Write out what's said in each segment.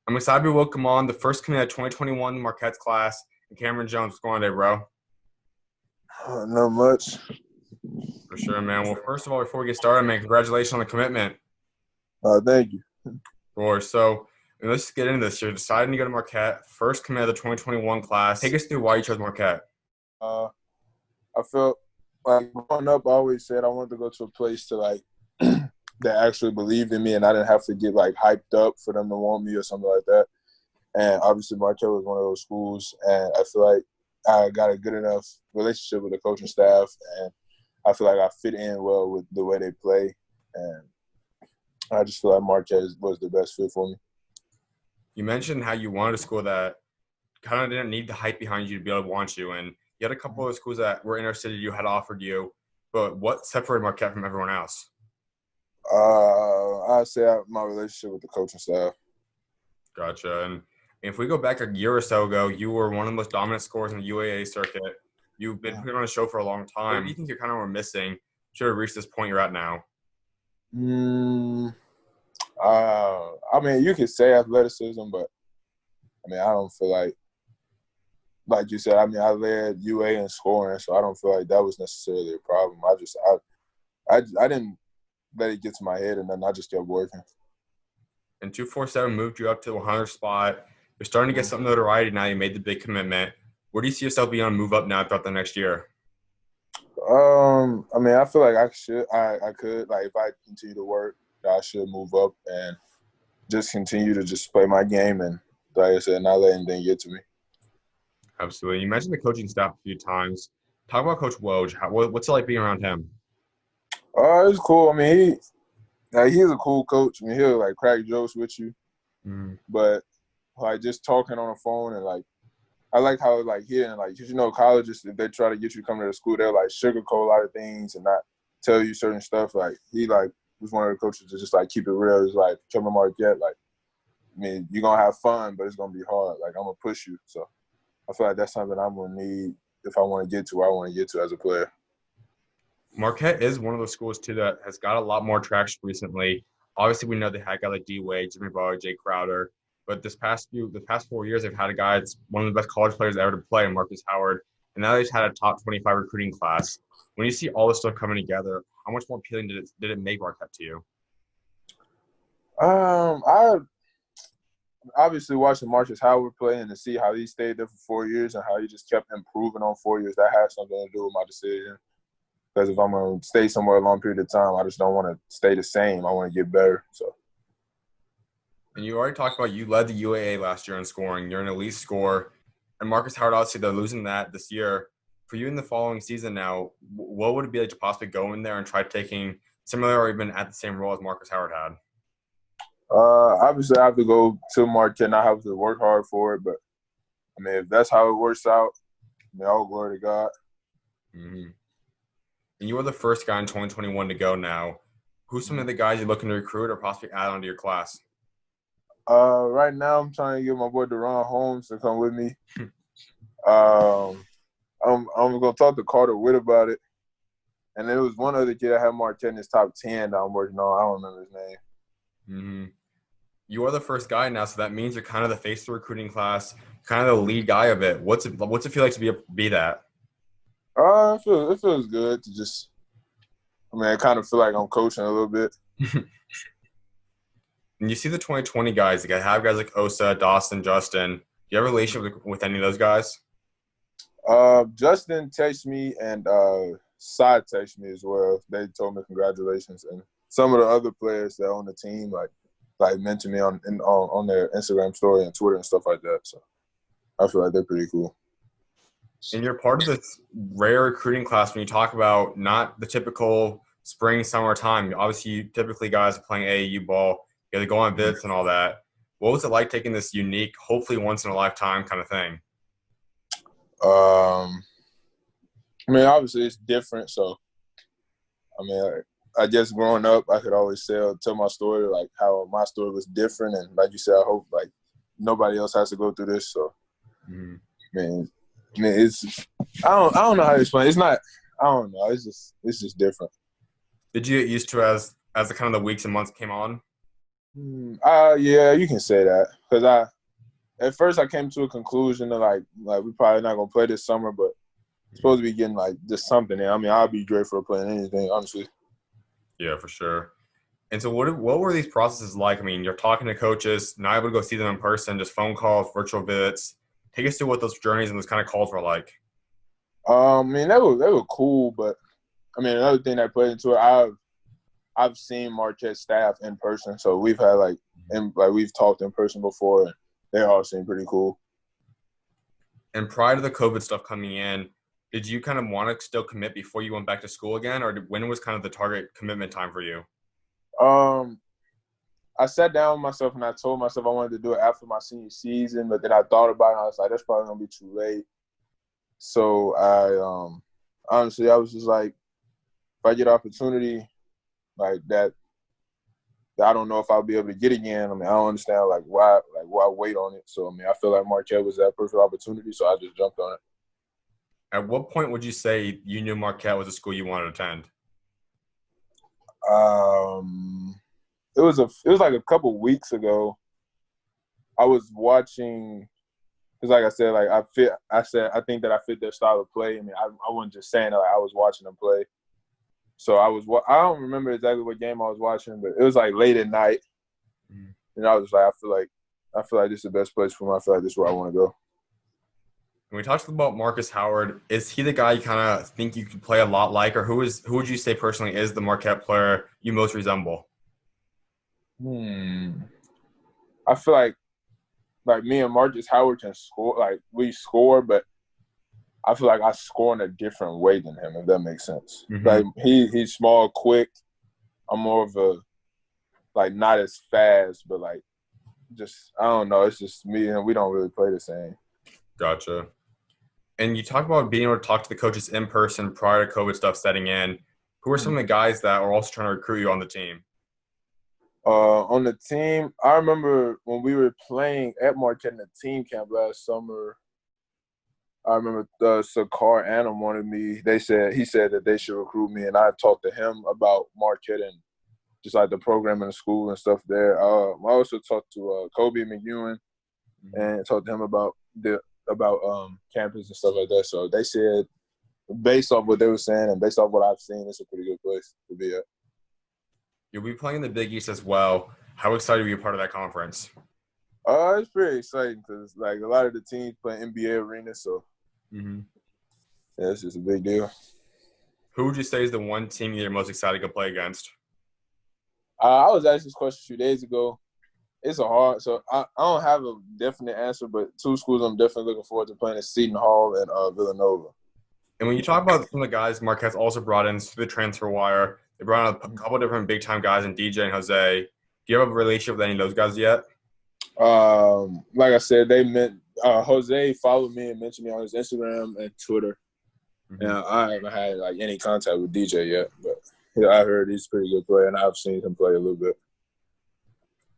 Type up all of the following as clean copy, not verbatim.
I'm excited to welcome on the first commit of 2021 Marquette's class, and Kameron Jones. What's going on today, bro? Not much. For sure, man. Well, first of all, before we get started, man, congratulations on the commitment. Thank you. Let's get into this. You're deciding to go to Marquette, first commit of the 2021 class. Take us through why you chose Marquette. I felt like growing up, I always said I wanted to go to a place to that actually believed in me, and I didn't have to get hyped up for them to want me or something like that. And obviously, Marquette was one of those schools, and I feel like I got a good enough relationship with the coaching staff, and I feel like I fit in well with the way they play, and I just feel like Marquette was the best fit for me. You mentioned how you wanted a school that kind of didn't need the hype behind you to be able to want you, and you had a couple of schools that were interested in you, had offered you, but what separated Marquette from everyone else? I'd say my relationship with the coaching staff. Gotcha. And if we go back a year or so ago, you were one of the most dominant scorers in the UAA circuit. You've been putting on a show for a long time. What do you think you kind of were missing to have reached this point you're at now? I mean, you could say athleticism, but I mean, I don't feel like you said. I mean, I led UA in scoring, so I don't feel like that was necessarily a problem. I didn't let it get to my head, and then I just kept working. And 247 moved you up to the 100 spot. You're starting to get some notoriety now. You made the big commitment. Where do you see yourself being on move up now throughout the next year? I mean, I feel like I could, if I continue to work, I should move up and just continue to just play my game and, like I said, not let anything get to me. Absolutely. You mentioned the coaching staff a few times. Talk about Coach Woj. What's it like being around him? It's cool. I mean, he's a cool coach. I mean, he'll crack jokes with you, but just talking on the phone and I like how here and because colleges, if they try to get you to come to the school, they'll sugarcoat a lot of things and not tell you certain stuff. He was one of the coaches to just keep it real. It's come to Marquette. I mean, you're gonna have fun, but it's gonna be hard. I'm gonna push you. So I feel like that's something I'm gonna need if I want to get to where I want to get to as a player. Marquette is one of those schools too that has got a lot more traction recently. Obviously, we know they had guys like D Wade, Jimmy Butler, Jay Crowder, but the past 4 years, they've had a guy that's one of the best college players ever to play, Marcus Howard, and now they've had a top 25 recruiting class. When you see all this stuff coming together, how much more appealing did it make Marquette to you? I obviously watching Marcus Howard play and to see how he stayed there for 4 years and how he just kept improving on 4 years, that has something to do with my decision. Because if I'm going to stay somewhere a long period of time, I just don't want to stay the same. I want to get better. So. And you already talked about you led the UAA last year in scoring. You're an elite scorer. And Marcus Howard, obviously, they're losing that this year. For you in the following season now, what would it be like to possibly go in there and try taking similar or even at the same role as Marcus Howard had? Obviously, I have to go to Marquette and I have to work hard for it. But, I mean, if that's how it works out, I mean, all glory to God. Mm-hmm. And you were the first guy in 2021 to go now. Who's some of the guys you're looking to recruit or possibly add onto your class? Right now, I'm trying to get my boy Deron Holmes to come with me. I'm going to talk to Carter Witt about it. And there was one other kid I had Marquette in his top 10 that I'm working on. I don't remember his name. Mm-hmm. You are the first guy now, so that means you're kind of the face of the recruiting class, kind of the lead guy of it. What's it feel like to be that? It feels good to just – I mean, I kind of feel like I'm coaching a little bit. And you see the 2020 guys, you have guys like Osa, Dawson, Justin. Do you have a relationship with any of those guys? Justin texted me and Sai texted me as well. They told me congratulations. And some of the other players that are on the team, mentioned me on their Instagram story and Twitter and stuff like that. So I feel like they're pretty cool. And you're part of this rare recruiting class when you talk about not the typical spring, summer time. Obviously, typically guys are playing AAU ball. You got to go on visits and all that. What was it like taking this unique, hopefully once-in-a-lifetime kind of thing? I mean, obviously it's different. So, I mean, I guess growing up, I could always tell my story, how my story was different. And like you said, I hope, nobody else has to go through this. So, I mean, it's I don't know how to explain. It's not. I don't know. It's just different. Did you get used to as the kind of the weeks and months came on? Yeah, you can say that because at first I came to a conclusion that like we probably not gonna play this summer, but supposed to be getting like just something in. I mean, I'll be grateful for playing anything, honestly. Yeah, for sure. And so what were these processes like? I mean, you're talking to coaches, not able to go see them in person, just phone calls, virtual visits. Take us through what those journeys and those kind of calls were like. I mean, they were cool, but I mean, another thing that played into it, I've seen Marquette staff in person, so we've had we've talked in person before, and they all seem pretty cool. And prior to the COVID stuff coming in, did you kind of want to still commit before you went back to school again, or when was kind of the target commitment time for you? Um, I sat down with myself and I told myself I wanted to do it after my senior season, but then I thought about it and I was like, that's probably gonna be too late. So honestly I was just like, if I get an opportunity like that I don't know if I'll be able to get again. I mean, I don't understand why wait on it. So I mean, I feel like Marquette was that perfect opportunity, so I just jumped on it. At what point would you say you knew Marquette was a school you wanted to attend? It was like a couple weeks ago. I was watching because, like I said, I think that I fit their style of play. I mean, I wasn't just saying that. Like, I was watching them play. So I don't remember exactly what game I was watching, but it was like late at night, and I was like, I feel like this is the best place for me. I feel like this is where I want to go. When we talked about Marcus Howard, is he the guy you kind of think you could play a lot like, or who would you say personally is the Marquette player you most resemble? I feel like me and Marcus Howard can score. Like we score, but I feel like I score in a different way than him. If that makes sense. Like he's small, quick. I'm more of a not as fast, but just I don't know. It's just me and we don't really play the same. Gotcha. And you talk about being able to talk to the coaches in person prior to COVID stuff setting in. Who are some of the guys that are also trying to recruit you on the team? On the team, I remember when we were playing at Marquette in the team camp last summer. I remember Sakar Annam wanted me. He said that they should recruit me, and I talked to him about Marquette and just like the program in the school and stuff there. I also talked to Kobe McEwen and talked to him about campus and stuff like that. So they said, based off what they were saying and based off what I've seen, it's a pretty good place to be at. You'll be playing the Big East as well. How excited are you to be part of that conference? It's pretty exciting because like a lot of the teams play NBA arenas, so yeah, it's just a big deal. Who would you say is the one team you're most excited to play against? I was asked this question a few days ago. It's so I don't have a definite answer, but two schools I'm definitely looking forward to playing is Seton Hall and Villanova. And when you talk about some of the guys Marquette's also brought in through the transfer wire, they brought in a couple of different big-time guys in DJ and Jose. Do you have a relationship with any of those guys yet? Like I said, Jose followed me and mentioned me on his Instagram and Twitter. And I haven't had any contact with DJ yet, but I heard he's a pretty good player, and I've seen him play a little bit.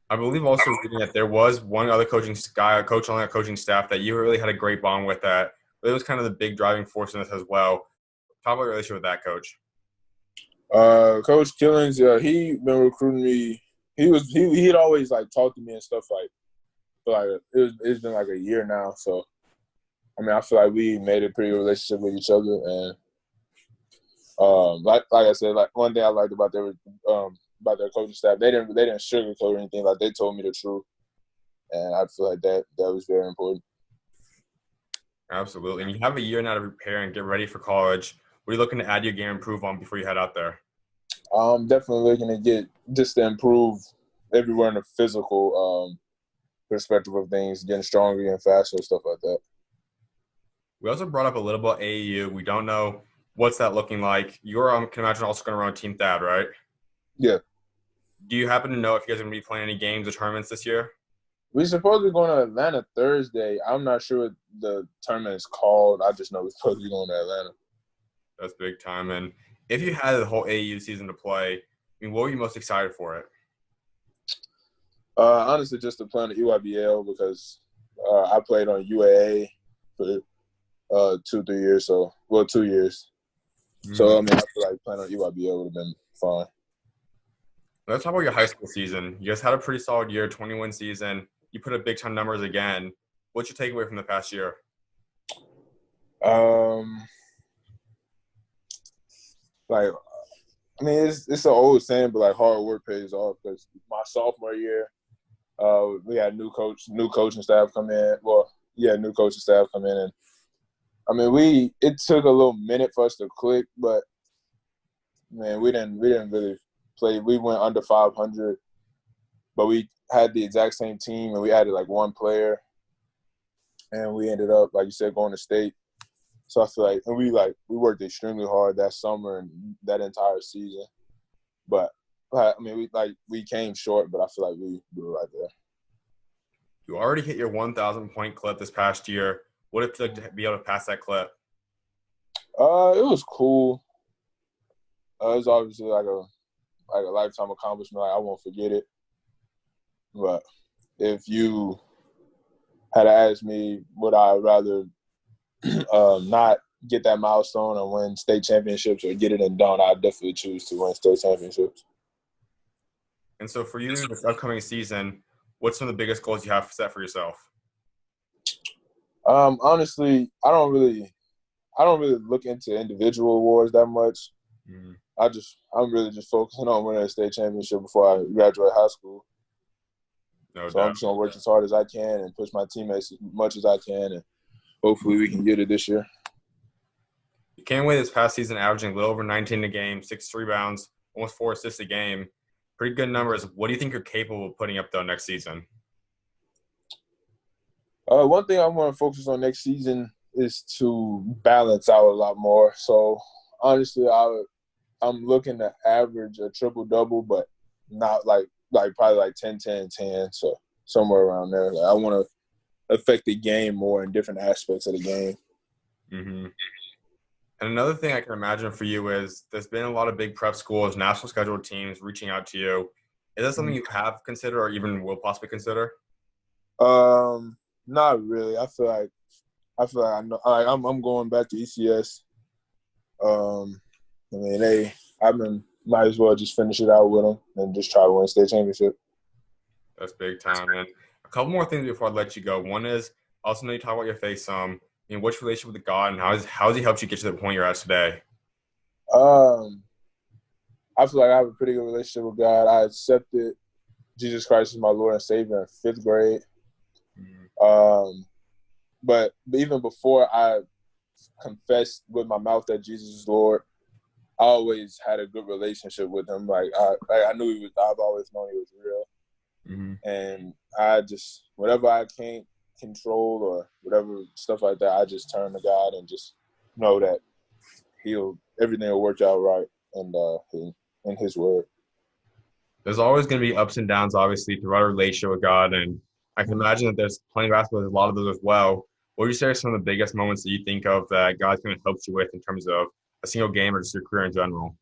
I believe also reading that there was one other coach on that coaching staff that you really had a great bond with that. It was kind of the big driving force in this as well. Talk about your relationship with that coach. Coach Killings, he been recruiting me. He'd always talk to me and stuff but it's been a year now. So I mean, I feel like we made a pretty good relationship with each other, and like I said, one thing I liked about their coaching staff, they didn't sugarcoat or anything. Like they told me the truth, and I feel like that was very important. Absolutely. And you have a year now to prepare and get ready for college. What are you looking to add to your game and improve on before you head out there? I'm definitely looking to improve everywhere in the physical perspective of things, getting stronger and faster and stuff like that. We also brought up a little about AAU. We don't know what's that looking like. You're, can imagine, also going to run Team Thad, right? Yeah. Do you happen to know if you guys are going to be playing any games or tournaments this year? We're supposed to be going to Atlanta Thursday. I'm not sure what the tournament is called. I just know we're supposed to be going to Atlanta. That's big time. And if you had the whole AAU season to play, I mean, what were you most excited for it? Honestly, just to play on the EYBL because I played on UAA for 2 years. 2 years. So, I mean, I feel like playing on EYBL would have been fun. Let's talk about your high school season. You guys had a pretty solid year, 20-win season. You put up big time numbers again. What's your takeaway from the past year? Um, like I mean, it's an old saying, but like hard work pays off. Because my sophomore year, we had new coaching staff come in. Well, yeah, new coaching staff come in, and I mean, it took a little minute for us to click, but man, we didn't really play. We went under 500, but we had the exact same team, and we added like one player, and we ended up, like you said, going to state. So I feel like, and we worked extremely hard that summer and that entire season. But I mean, we came short, but I feel like we were right there. You already hit your 1,000 point clip this past year. What did it feel like to be able to pass that clip? It was cool. It was obviously like a lifetime accomplishment. Like I won't forget it. But if you had asked me, would I rather not get that milestone and win state championships or get it and done, I'd definitely choose to win state championships. And so for you in this upcoming season, what's some of the biggest goals you have set for yourself? Honestly, I don't really look into individual awards that much. Mm. I'm really just focusing on winning a state championship before I graduate high school. No doubt. I'm just gonna work as hard as I can and push my teammates as much as I can, and hopefully we can get it this year. You came away this past season averaging a little over 19 a game, 6 rebounds, almost 4 assists a game. Pretty good numbers. What do you think you're capable of putting up, though, next season? One thing I want to focus on next season is to balance out a lot more. So, honestly, I'm looking to average a triple-double, but not like probably like 10-10-10, so somewhere around there. Like I want to affect the game more in different aspects of the game. Mm-hmm. And another thing I can imagine for you is there's been a lot of big prep schools, national scheduled teams reaching out to you. Is that something you have considered or even will possibly consider? Not really. I feel like I know. I'm going back to ECS. I mean, might as well just finish it out with them and just try to win state championship. That's big time, man. A couple more things before I let you go. One is, also know you talk about your faith some. I mean, what's your relationship with God, and how has he helped you get to the point you're at today? I feel like I have a pretty good relationship with God. I accepted Jesus Christ as my Lord and Savior in 5th grade. Mm-hmm. But even before I confessed with my mouth that Jesus is Lord, I always had a good relationship with him. Like I knew he was. I've always known he was real. Mm-hmm. And I just, whatever I can't control or whatever stuff like that, I just turn to God and just know that everything will work out right and in His word. There's always going to be ups and downs, obviously, throughout a relationship with God, and I can imagine that there's plenty of aspects, a lot of those as well. What would you say are some of the biggest moments that you think of that God's going to help you with in terms of a single game or just your career in general?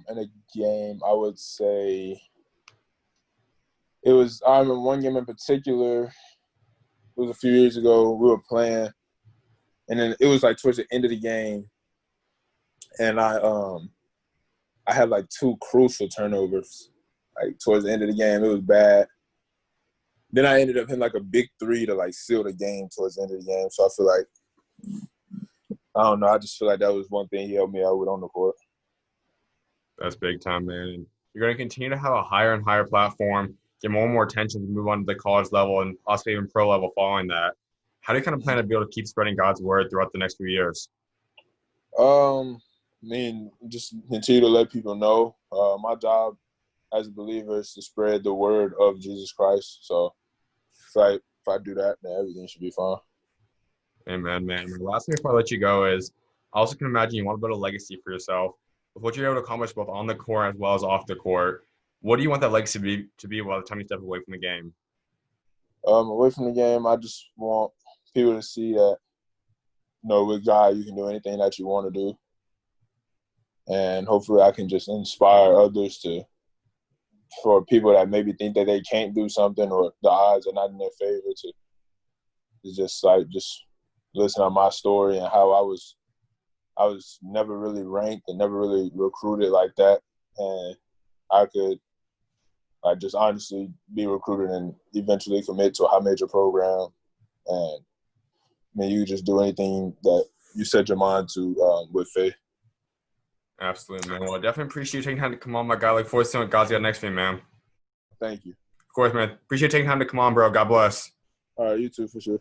In a game, I would say I remember one game in particular. It was a few years ago. We were playing, and then it was like towards the end of the game, and I had like 2 crucial turnovers, like towards the end of the game. It was bad. Then I ended up hitting like a big 3 to like seal the game towards the end of the game. So I feel like, I don't know, I just feel like that was one thing he helped me out with on the court. That's big time, man. And you're going to continue to have a higher and higher platform, get more and more attention to move on to the college level and possibly even pro level following that. How do you kind of plan to be able to keep spreading God's word throughout the next few years? I mean, just continue to let people know. My job as a believer is to spread the word of Jesus Christ. So if I do that, then everything should be fine. Amen, man. The last thing before I let you go is, I also can imagine you want to build a legacy for yourself. With what you're able to accomplish both on the court as well as off the court, what do you want that legacy to be by the time you step away from the game? Away from the game, I just want people to see that, with God, you can do anything that you want to do. And hopefully I can just inspire others for people that maybe think that they can't do something or the odds are not in their favor to just listen to my story and how I was never really ranked and never really recruited like that. and I could just honestly be recruited and eventually commit to a high major program. And I mean, you just do anything that you set your mind to with faith. Absolutely, man. Well, I definitely appreciate you taking time to come on, my guy. Look forward to seeing what God's got next for you, man. Thank you. Of course, man. Appreciate you taking time to come on, bro. God bless. All right, you too, for sure.